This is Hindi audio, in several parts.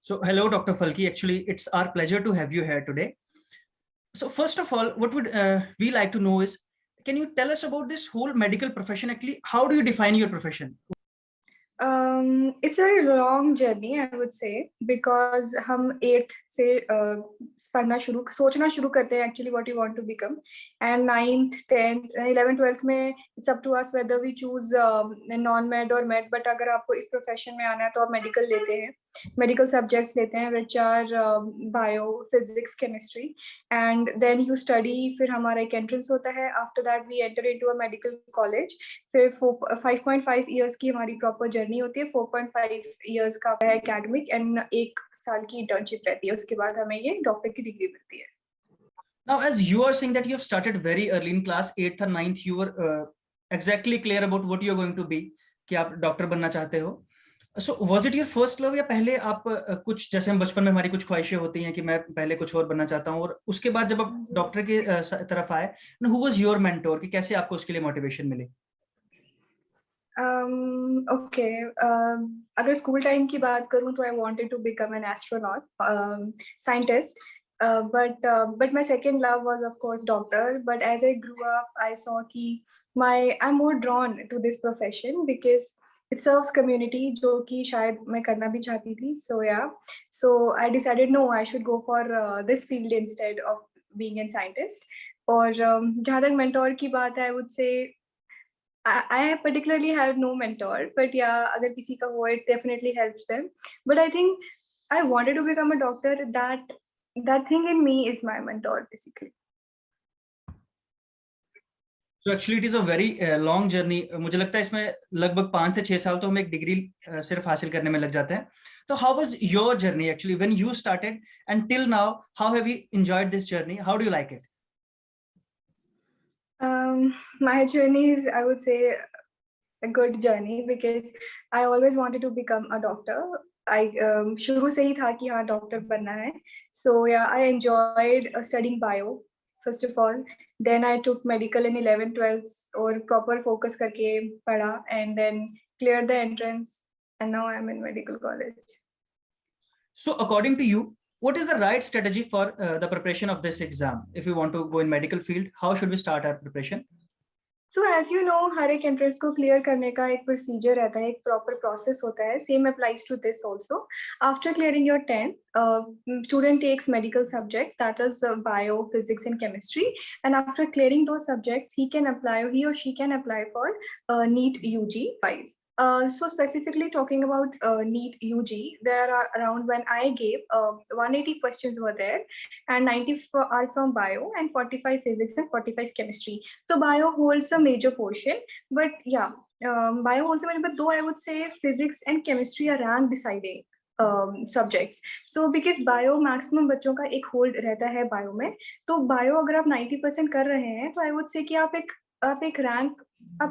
So, hello, Dr. Falki. Actually, it's our pleasure to have you here today. So, first of all, what would we like to know is, can you tell us about this whole medical profession? Actually, how do you define your profession? It's a very long journey, I would say, because हम 8th से सोचना शुरू करते हैं actually what you want to become, and 9th, 10th, 11th, 12th में it's up to us whether we choose non-med or med. But अगर आपको इस profession में आना है तो आप medical लेते हैं, medical subjects लेते हैं which are bio, physics, chemistry, and then you study. फिर हमारा एक entrance होता है. After that we enter into a medical college. फिर 5.5 years की हमारी proper journey होती है. 4.5 years का है academic and 1 साल की internship रहती है. उसके बाद हमें ये डॉक्टर की डिग्री मिलती है. Now, as you are saying that you have started very early in class 8th or 9th, you were exactly clear about what you are going to be, कि आप डॉक्टर बनना चाहते हो. So, was it your first love या पहले आप कुछ, जैसे हम बचपन में हमारी कुछ ख्वाहिशें होती हैं कि मैं पहले कुछ और बनना चाहता हूँ, और उसके बाद जब आप डॉक्टर की तरफ आए, who was your mentor, कि कैसे आपको उसके लिए मोटिवेशन मिली? Okay. अगर स्कूल टाइम की बात करूँ तो I wanted to become an astronaut, scientist. But my second love was of course doctor. But as I grew up, I saw कि I'm more drawn to this profession because it serves community, जो कि शायद मैं करना भी चाहती थी. So yeah, so I decided no, I should go for this field instead of being a scientist. और जहाँ तक mentor की बात है, I would say I particularly have no mentor, but yeah, अगर किसी का हो, it definitely helps them. But I think I wanted to become a doctor. That thing in me is my mentor, basically. So actually it is a very long journey. मुझे लगता है इसमें लगभग 5 से 6 साल तो हमें एक डिग्री सिर्फ हासिल करने में लग जाते हैं. तो how was your journey actually when you started and till now? How have you enjoyed this journey? How do you like it? My journey is, I would say, a good journey because I always wanted to become a doctor. I शुरू से ही था कि हाँ डॉक्टर बनना है. So yeah, I enjoyed studying bio first of all. Then I took medical in 11th, 12th और proper focus करके पढ़ा and then cleared the entrance and now I'm in medical college. So according to you, what is the right strategy for the preparation of this exam? If we want to go in medical field, how should we start our preparation? So as you know, हर एक entrance को clear करने का एक procedure रहता है, एक proper process होता है. Same applies to this also. After clearing your 10th, student takes medical subjects, that is bio, physics, and chemistry. And after clearing those subjects, he or she can apply for NEET UG wise. So specifically talking about NEET UG, there are around, when I gave 180 questions were there, and 90 are from bio and 45 physics and 45 chemistry. So bio holds a major portion, but yeah, bio holds a major, but though I would say physics and chemistry are rank deciding subjects. So because bio maximum बच्चों का एक hold रहता है bio में, तो bio अगर आप 90% कर रहे हैं, तो I would say कि आप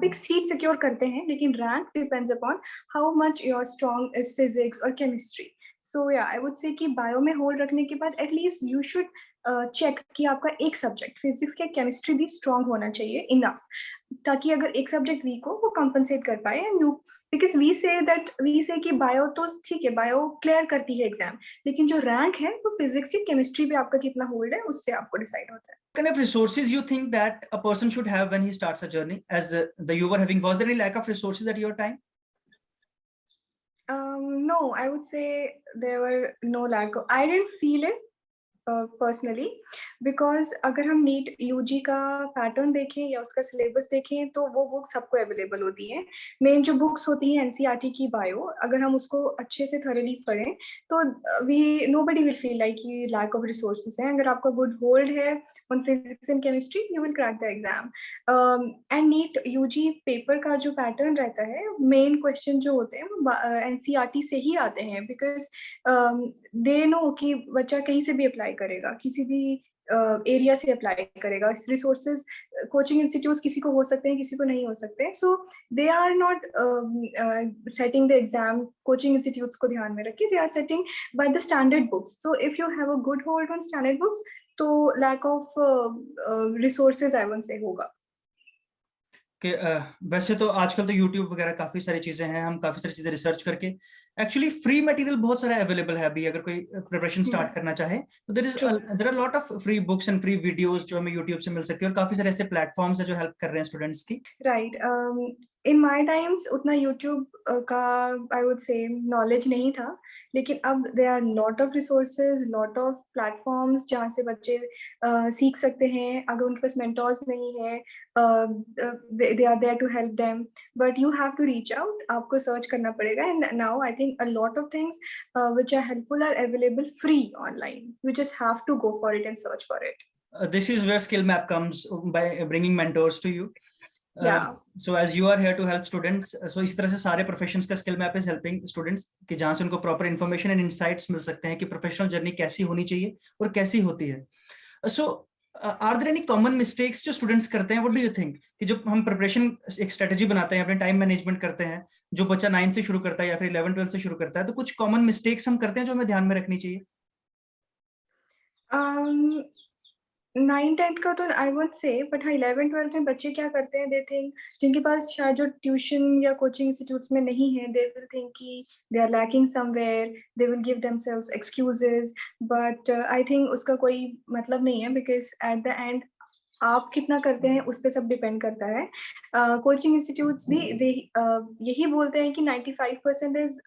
एक सीट सिक्योर करते हैं, लेकिन rank depends upon how much your strong is physics और केमिस्ट्री. सो या आई वुड से कि बायो में होल्ड रखने के बाद एटलीस्ट यू शुड चेक कि आपका एक सब्जेक्ट फिजिक्स या केमिस्ट्री भी स्ट्रॉन्ग होना चाहिए इनफ, ताकि अगर एक सब्जेक्ट वीक हो वो कंपनसेट कर पाए. एंड यू बिकॉज वी से कि बायो तो ठीक है, बायो क्लियर करती है एग्जाम, लेकिन जो रैंक है वो फिजिक्स या केमिस्ट्री पे आपका कितना होल्ड है उससे आपको डिसाइड होता है. What kind of resources you think that a person should have when he starts a journey? As you were having, was there any lack of resources at your time? No, I would say there were no lack. I didn't feel it personally because अगर हम नीट यूजी का पैटर्न देखें या उसका सिलेबस देखें तो वो बुक सबको अवेलेबल होती हैं. मेन जो बुक्स होती हैं एनसीईआरटी की बायो, अगर हम उसको अच्छे से थॉरली पढ़ें तो nobody will feel like ये lack of resources है. अगर आपका गुड होल्ड है on physics and chemistry, you will crack the exam. And NEET UG paper का जो पैटर्न रहता है, मेन क्वेश्चन जो होते हैं वो एनसीईआरटी से ही आते हैं, बिकॉज दे नो कि बच्चा कहीं से भी अप्लाई करेगा, किसी भी एरिया से अप्लाई करेगा. रिसोर्सेज कोचिंग इंस्टीट्यूट किसी को हो सकते हैं, किसी को नहीं हो सकते हैं. So they are not setting the exam coaching institutes को ध्यान में रखिए, they are setting by the standard books. So if you have a good hold on standard books तो lack of resources I would say होगा. कि वैसे तो आजकल तो YouTube वगैरह काफी सारी चीजें हैं, हम काफी सारी चीजें रिसर्च करके एक्चुअली फ्री मटेरियल बहुत सारा अवेलेबल है अभी, अगर कोई प्रिपरेशन स्टार्ट करना चाहे तो there are lot of free books and free videos जो हमें यूट्यूब से मिल सकती है, और काफी सारे ऐसे प्लेटफॉर्म्स है जो हेल्प कर रहे हैं स्टूडेंट्स की। राइट, इन माय टाइम्स उतना यूट्यूब का आई वुड से नॉलेज नहीं था, लेकिन अब there are lot of resources, lot of platforms जहाँ से बच्चे सीख सकते हैं। अगर उनके पास मेंटोर्स नहीं है, they are there to help them, but you have to reach out, आपको सर्च करना पड़ेगा। And now I think a lot of things which are helpful are available free online. You just have to go for it and search for it. This is where skill map comes by bringing mentors to you. Yeah. So as you are here to help students, so इस तरह से सारे प्रोफेशंस का skill map is helping students कि जहां से उनको प्रॉपर इन्फॉर्मेशन एंड इनसाइट्स मिल सकते हैं कि प्रोफेशनल जर्नी कैसी होनी चाहिए और कैसी होती है। So are there any common mistakes जो स्टूडेंट्स करते हैं? व्हाट डू यू थिंक कि जब हम प्रिपरेशन एक स्ट्रेटजी बनाते हैं, अपने टाइम मैनेजमेंट करते हैं, जो बच्चा 9 से शुरू करता है या फिर 11-12 से शुरू करता है, तो कुछ कॉमन मिस्टेक्स हम करते हैं जो हमें ध्यान में रखनी चाहिए? 9-10 का तो आई वुड से, बट हाँ 11-12 में बच्चे क्या करते हैं, दे थिंक जिनके पास शायद जो ट्यूशन या कोचिंग इंस्टीट्यूट्स में नहीं है, दे विल थिंक कि they are lacking somewhere, they will give themselves excuses, but I think उसका कोई मतलब नहीं है, बिकॉज एट द एंड आप कितना करते हैं उस पर सब डिपेंड करता है। कोचिंग इंस्टीट्यूट्स भी यही बोलते हैं कि 95% is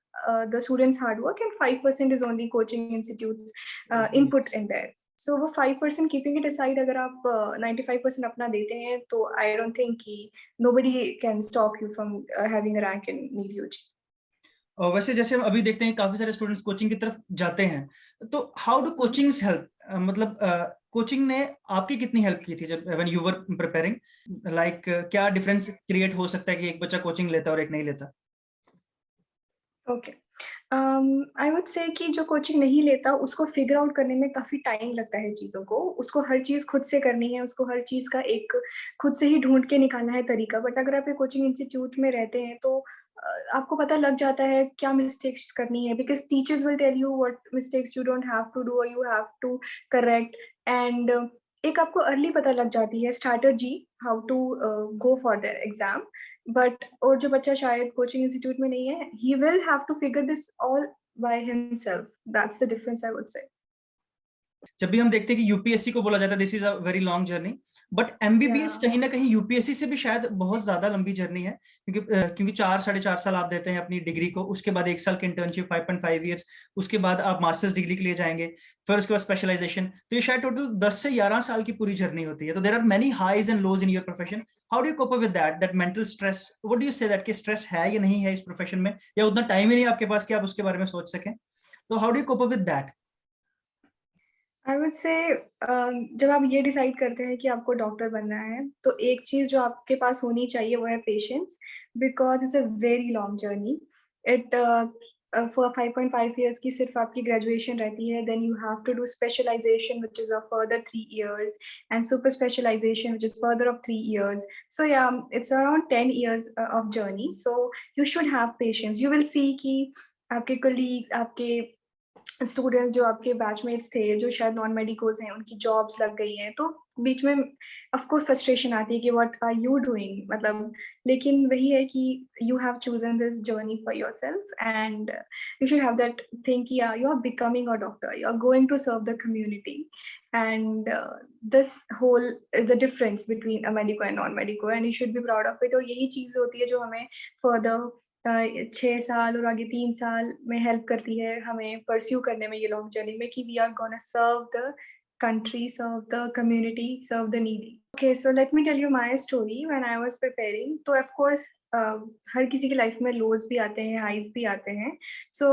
the students hard work and 5% is only coaching institutes input in there. So वो 5% कीपिंग इट असाइड, अगर आप 95% अपना देते हैं तो आई डोंट थिंक कि nobody can stop you from having a rank in NEET UG. और वैसे जैसे हम अभी देखते हैं काफी सारे स्टूडेंट्स कोचिंग की तरफ जाते हैं, तो हाउ डू कोचिंग्स हेल्प? मतलब कोचिंग ने आपकी कितनी हेल्प की थी जब when you were preparing? Like क्या डिफरेंस क्रिएट हो सकता है कि एक बच्चा कोचिंग लेता और एक नहीं लेता? ओके, आई वुड से कि जो कोचिंग नहीं लेता उसको फिगर आउट करने में काफ़ी टाइम लगता है चीज़ों को, उसको हर चीज़ खुद से करनी है, उसको हर चीज़ का एक खुद से ही ढूँढ के निकालना है तरीका। बट अगर आप एक कोचिंग इंस्टीट्यूट में रहते हैं तो आपको पता लग जाता है क्या मिस्टेक्स करनी है, because teachers will tell you what mistakes you don't have to do और you have to correct. And एक आपको अर्ली पता लग जाती है strategy how to go for their exam. But और जो बच्चा शायद कोचिंग इंस्टीट्यूट में नहीं है, he will have to figure this all by himself. That's the difference, I would say. जब भी हम देखते हैं कि यूपीएससी को बोला जाता है this is a very long journey, but MBBS कहीं ना कहीं यूपीएससी से भी शायद बहुत ज्यादा लंबी जर्नी है, क्योंकि 4-4.5 साल आप देते हैं अपनी डिग्री को, उसके बाद 1 साल की इंटर्नशिप, 5.5 ईयर्स, उसके बाद आप मास्टर्स डिग्री के लिए जाएंगे, फिर उसके बाद स्पेशलाइजेशन, तो ये शायद टोटल 10 से 11 साल की पूरी जर्नी होती है। तो there are many highs and lows in your profession. How do you cope up with that mental stress? What do you say that कि स्ट्रेस है या नहीं है इस प्रोफेशन में, या उतना टाइम ही नहीं आपके पास कि आप उसके बारे में सोच सकें? तो how do you cope up with that? I would say जब आप ये डिसाइड करते हैं कि आपको डॉक्टर बनना है, तो एक चीज़ जो आपके पास होनी चाहिए वो है patience, because it's a very long journey. It for 5.5 years की सिर्फ आपकी ग्रेजुएशन रहती है, then you have to do specialization which is of further 3 years and super specialization which is further of 3 years. So या it's around 10 years of journey, so you should have patience. You will see कि आपके कलीग, आपके स्टूडेंट जो आपके बैचमेट्स थे, जो शायद नॉन मेडिकोज़ हैं, उनकी जॉब्स लग गई हैं, तो बीच में ऑफ कोर्स फ्रस्ट्रेशन आती है कि व्हाट आर यू डूइंग, मतलब। लेकिन वही है कि you have chosen this journey for yourself and you should have that thing कि you are becoming a doctor, you are going to serve the community and this whole is the difference between a medico and non medico and you should be proud of it. और यही चीज़ होती है जो हमें फर्दर 6 साल और आगे 3 साल में हेल्प करती है हमें परस्यू करने में ये लॉन्ग जर्नी में, कि we are gonna serve the country, serve the community, serve the needy. Okay, so let me tell you my story when I was preparing. So of course, हर किसी की लाइफ में लोज भी आते हैं, हाइज भी आते हैं. So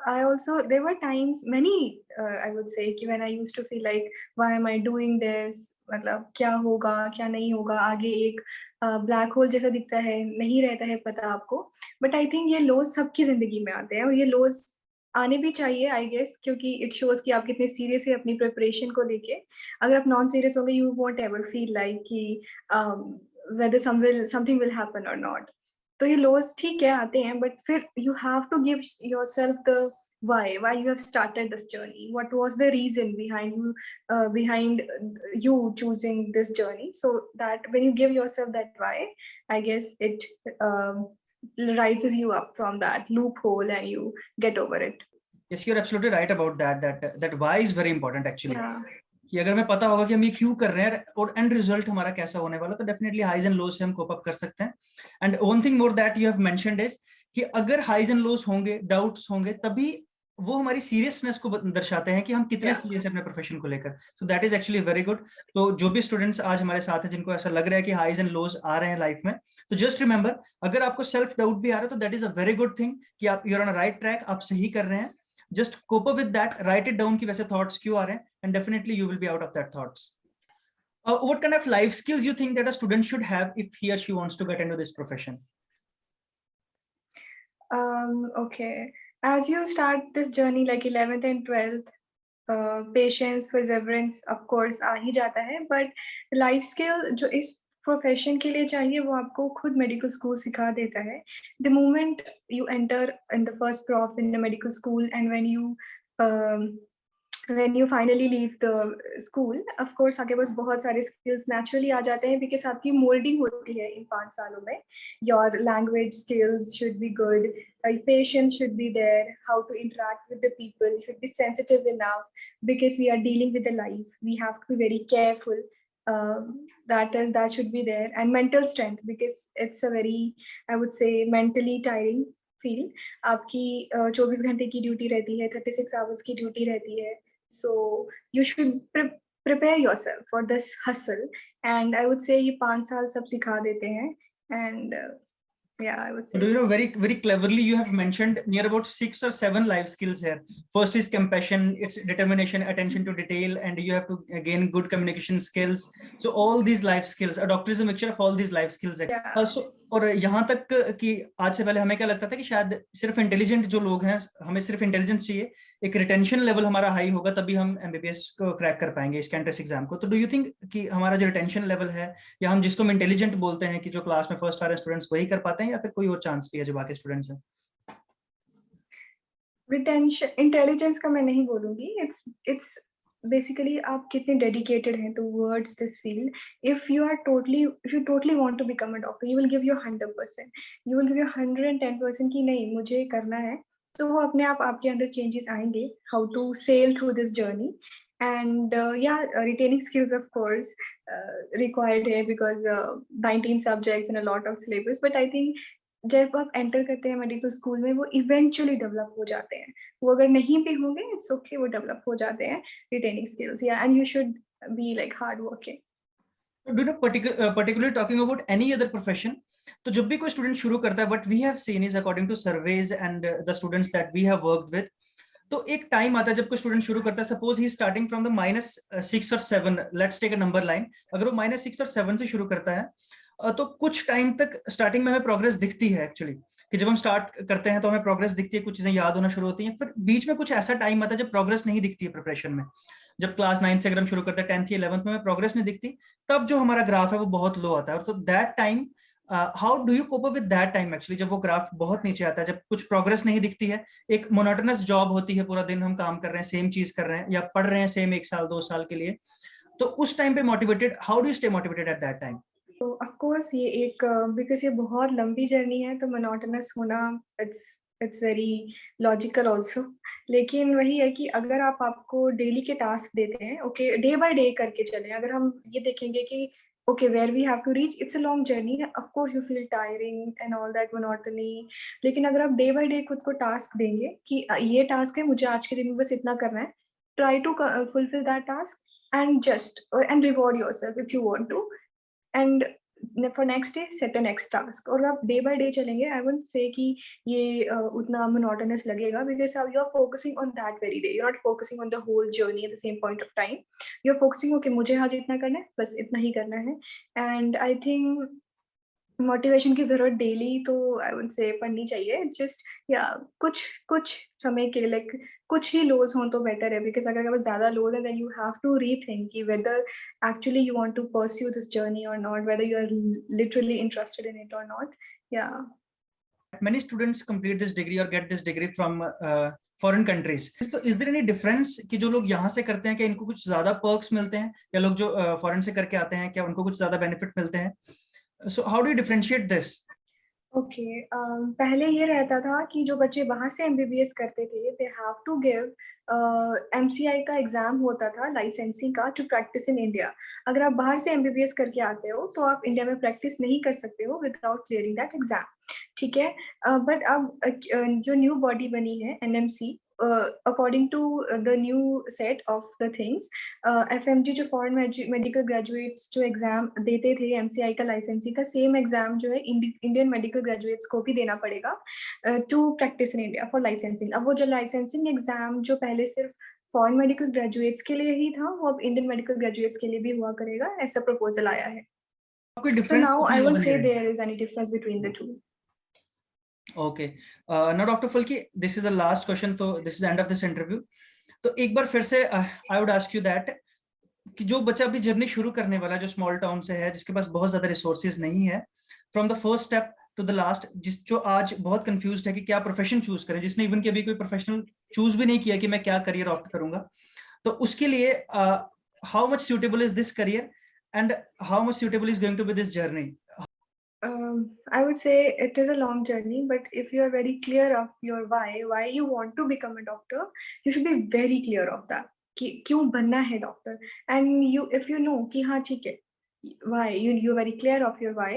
I also, there were times, many, I would say, कि when I used to feel like, why am I doing this? मतलब क्या होगा, क्या नहीं होगा, आगे एक ब्लैक होल जैसा दिखता है, नहीं रहता है पता आपको. बट आई थिंक ये लोज सबकी जिंदगी में आते हैं और ये लोज आने भी चाहिए, आई गेस, क्योंकि इट शोज कि आप कितने सीरियस है अपनी प्रिपरेशन को लेके. अगर आप नॉन सीरियस होंगे, you won't ever feel like कि whether something will happen or not. तो ये लोज ठीक है, आते हैं, बट फिर you have to give yourself the why you have started this journey, what was the reason behind you choosing this journey, so that when you give yourself that why, I guess it rises you up from that loophole and you get over it. Yes, you're absolutely right about that. That why is very important actually. Yeah. कि अगर हमें पता होगा कि हम ये क्यों कर रहे हैं और एंड रिजल्ट हमारा कैसा होने वाला, तो डेफिनेटली हाइज एंड लोज से हम कोप अप कर सकते हैं. And one thing more that you have mentioned is कि अगर हाइज एंड लोज होंगे, डाउट्स होंगे, तभी वो हमारी सीरियसनेस को दर्शाते हैं कि हम कितने सीरियस हैं अपने प्रोफेशन को लेकर. So that is actually very good. तो जो भी स्टूडेंट्स आज हमारे साथ हैं जिनको ऐसा लग रहा है कि हाइज एंड लोज आ रहे हैं लाइफ में, तो जस्ट रिमेंबर, अगर आपको सेल्फ डाउट भी आ रहा है तो that is a very good thing कि आप you are on right track, आप सही कर रहे हैं. Just cope up with that, write it down कि वैसे thoughts क्यों आ रहे हैं, and definitely you will be out of that thoughts. What kind of life skills you think that a student should have if he or she wants to get into this profession? Okay, as you start this journey like 11th and 12th, patience, perseverance of course आ ही जाता है, but life skill जो इस प्रोफेशन के लिए चाहिए वो आपको खुद मेडिकल स्कूल सिखा देता है. The moment you enter in the first prof in the medical school and when you finally leave the school, of course आपके पास बहुत सारे skills naturally आ जाते हैं because आपकी molding होती है इन 5 सालों में. Your language skills should be good, patience should be there, how to interact with the people should be sensitive enough because we are dealing with the life. We have to be very careful. That should be there, and mental strength because it's a very, I would say, mentally tiring field. आपकी 24 घंटे की ड्यूटी रहती है, 36 आवर्स की ड्यूटी रहती है. So you should prepare yourself for this hustle, and I would say ये 5 साल सब सिखा देते हैं. And yeah, I would say. Do you know, very very cleverly you have mentioned near about 6 or 7 life skills here. First is compassion, it's determination, attention to detail, and you have to gain good communication skills. So all these life skills, a doctor is a mixture of all these life skills. Yeah. So और यहाँ तक कि आज से पहले हमें क्या लगता था कि शायद सिर्फ इंटेलिजेंट जो लोग हैं, हमें सिर्फ इंटेलिजेंस चाहिए, एक रिटेंशन लेवल हमारा हाई होगा तभी हम एमबीबीएस को क्रैक कर पाएंगे इसके एंट्रेंस एग्जाम को. तो डू यू थिंक कि हमारा जो रिटेंशन लेवल है, या हम जिसको हम इंटेलिजेंट बोलते हैं कि जो क्लास में फर्स्ट आ रहे स्टूडेंट्स वही कर पाते हैं, या फिर कोई और चांस भी है जो बाकी स्टूडेंट्स हैं? रिटेंशन, इंटेलिजेंस का मैं नहीं बोलूंगी. इट्स basically आप कितने dedicated हैं towards this field. If you totally want to become a doctor, you will give your 100%. You will give your 110% कि नहीं मुझे करना है, तो वो अपने आप आपके अंदर changes आएंगे. How to sail through this journey, and retaining skills of course required है because 19 subjects and a lot of syllabus. But I think जब आप एंटर करते हैं मेडिकल स्कूल में वो इवेंचुअली डेवलप हो जाते हैं. वो अगर नहीं भी होंगे इट्स ओके, वो डेवलप हो जाते हैं रिटेनिंग स्किल्स. या and you should be like hard working. Do you know, particularly talking about any other profession, तो जब भी कोई स्टूडेंट शुरू करता है, what we have seen is according to surveys and the students that we have worked with, तो एक टाइम आता है जब कोई स्टूडेंट शुरू करता है, suppose he starting from the -6 और 7, let's take a number line. अगर वो -6 और 7 से शुरू करता है तो कुछ टाइम तक स्टार्टिंग में हमें प्रोग्रेस दिखती है एक्चुअली, कि जब हम स्टार्ट करते हैं तो हमें प्रोग्रेस दिखती है, कुछ चीजें याद होना शुरू होती हैं. फिर बीच में कुछ ऐसा टाइम आता है जब प्रोग्रेस नहीं दिखती है प्रिपरेशन में. जब क्लास 9 से अगर हम शुरू करते हैं 10th या 11th में हमें प्रोग्रेस नहीं दिखती, तब जो हमारा ग्राफ है वो बहुत लो आता है. और तो that time, how do you cope up with that time actually, जब वो ग्राफ बहुत नीचे आता है, जब कुछ प्रोग्रेस नहीं दिखती है, एक मोनोटोनस जॉब होती है, पूरा दिन हम काम कर रहे हैं, सेम चीज कर रहे हैं, या पढ़ रहे हैं सेम 1 साल 2 साल के लिए, तो उस टाइम पे motivated, how do you stay motivated at that time? तो ऑफ कोर्स ये एक बिकॉज ये बहुत लंबी जर्नी है तो मोनोटोनस होना इट्स वेरी लॉजिकल आल्सो. लेकिन वही है कि अगर आपको डेली के टास्क देते हैं, ओके डे बाय डे करके चलें. अगर हम ये देखेंगे कि okay where we have to reach, it's a long journey, of course you feel tiring and all that monotony. लेकिन अगर आप डे बाय डे खुद को टास्क देंगे कि ये टास्क है, मुझे आज के दिन में बस इतना करना है, try to fulfill that task and reward yourself if you want to, and for next day set a next task. और आप डे बाय डे चलेंगे, आई वुड से कि ये उतना मोनोटोनस लगेगा because you are focusing on that very day, you're not focusing on the whole journey at the same point of time. You're focusing okay मुझे आज इतना करना है, बस इतना ही करना है. and I think मोटिवेशन की जरूरत डेली तो आई वुड से पढ़नी चाहिए. जस्ट या कुछ समय के लिए लाइक कुछ ही लोज हों तो बेटर है, बिकॉज अगर ज्यादा लोज है then you have to rethink कि whether actually you want to pursue this journey और not, whether you are literally interested in it और नॉट. या many students complete this degree or get this degree from foreign countries. तो इज देयर एनी डिफरेंस कि जो लोग यहाँ से करते हैं क्या इनको कुछ ज्यादा पर्क्स मिलते हैं, या लोग जो फॉरेन से करके आते हैं क्या उनको कुछ ज्यादा बेनिफिट मिलते हैं? So how do you differentiate this? Okay पहले ये रहता था कि जो बच्चे बाहर से एमबीबीएस करते थे they have to give MCI का एग्जाम होता था लाइसेंसिंग का टू प्रैक्टिस इन इंडिया। अगर आप बाहर से एमबीबीएस करके आते हो तो आप इंडिया में प्रैक्टिस नहीं कर सकते हो विदाउट क्लियरिंग दैट एग्जाम। ठीक है बट अब जो न्यू बॉडी बनी है NMC according to the new set of the things FMG जो फॉरेन मेडिकल ग्रेजुएट्स जो एग्जाम देते थे एमसीआई का लाइसेंसिंग का सेम एग्जाम जो है इंडियन मेडिकल ग्रेजुएट्स को भी देना पड़ेगा to practise in India for licensing. अब वो जो लाइसेंसिंग एग्जाम जो पहले सिर्फ फॉरेन मेडिकल ग्रेजुएट्स के लिए ही था वो अब इंडियन मेडिकल ग्रेजुएट्स के लिए भी हुआ करेगा, ऐसा प्रपोजल आया है। कोई So difference now I won't say there is any difference between the two. Okay now doctor Falki, this is the last question, तो this is end of this interview. तो एक बार फिर से I would ask you that कि जो बच्चा अभी जर्नी शुरू करने वाला, जो स्मॉल टाउन से है, जिसके पास बहुत ज्यादा रिसोर्सेज नहीं है, from the first step to the last, जो आज बहुत कंफ्यूज्ड है कि क्या प्रोफेशन चूज करें, जिसने इवन कि अभी कोई प्रोफेशनल चूज भी नहीं किया कि मैं क्या करियर ऑप्ट करूंगा, तो उसके लिए how much suitable is this career and how much suitable is going to be this journey? I would say it is a long journey, but if you are very clear of your why you want to become a doctor, you should be very clear of that कि क्यों बनना है doctor, and you if you know कि हाँ ठीक है why you're very clear of your why,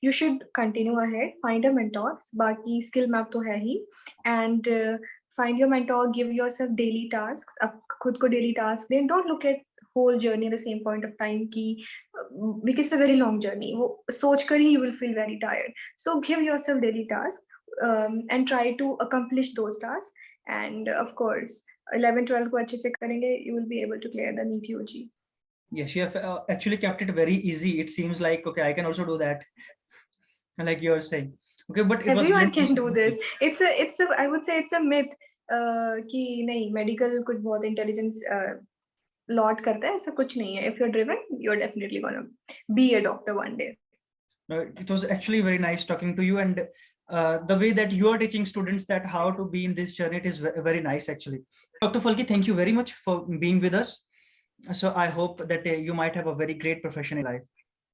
you should continue ahead, find a mentor, बाकी skill map तो है ही, and find your mentor, give yourself daily tasks, अब खुद को daily task दें, don't look at whole journey at the same point of time कि because it's a very long journey, वो सोच कर ही you will feel very tired, so give yourself daily tasks and try to accomplish those tasks, and of course 11-12 को अच्छे से करेंगे you will be able to clear the NEET UG. Yes, you have actually kept it very easy. It seems like, okay, I can also do that, like you are saying. Okay, but it Everyone was can do this. It's a I would say it's a myth कि नहीं medical कुछ बहुत intelligence लॉट करता है, ऐसा कुछ नहीं है. If you're driven, you're definitely gonna be a doctor one day. No, it was actually very nice talking to you, and the way that you are teaching students that how to be in this journey, it is very nice actually. Dr. Falki, thank you very much for being with us. So I hope that you might have a very great profession in life.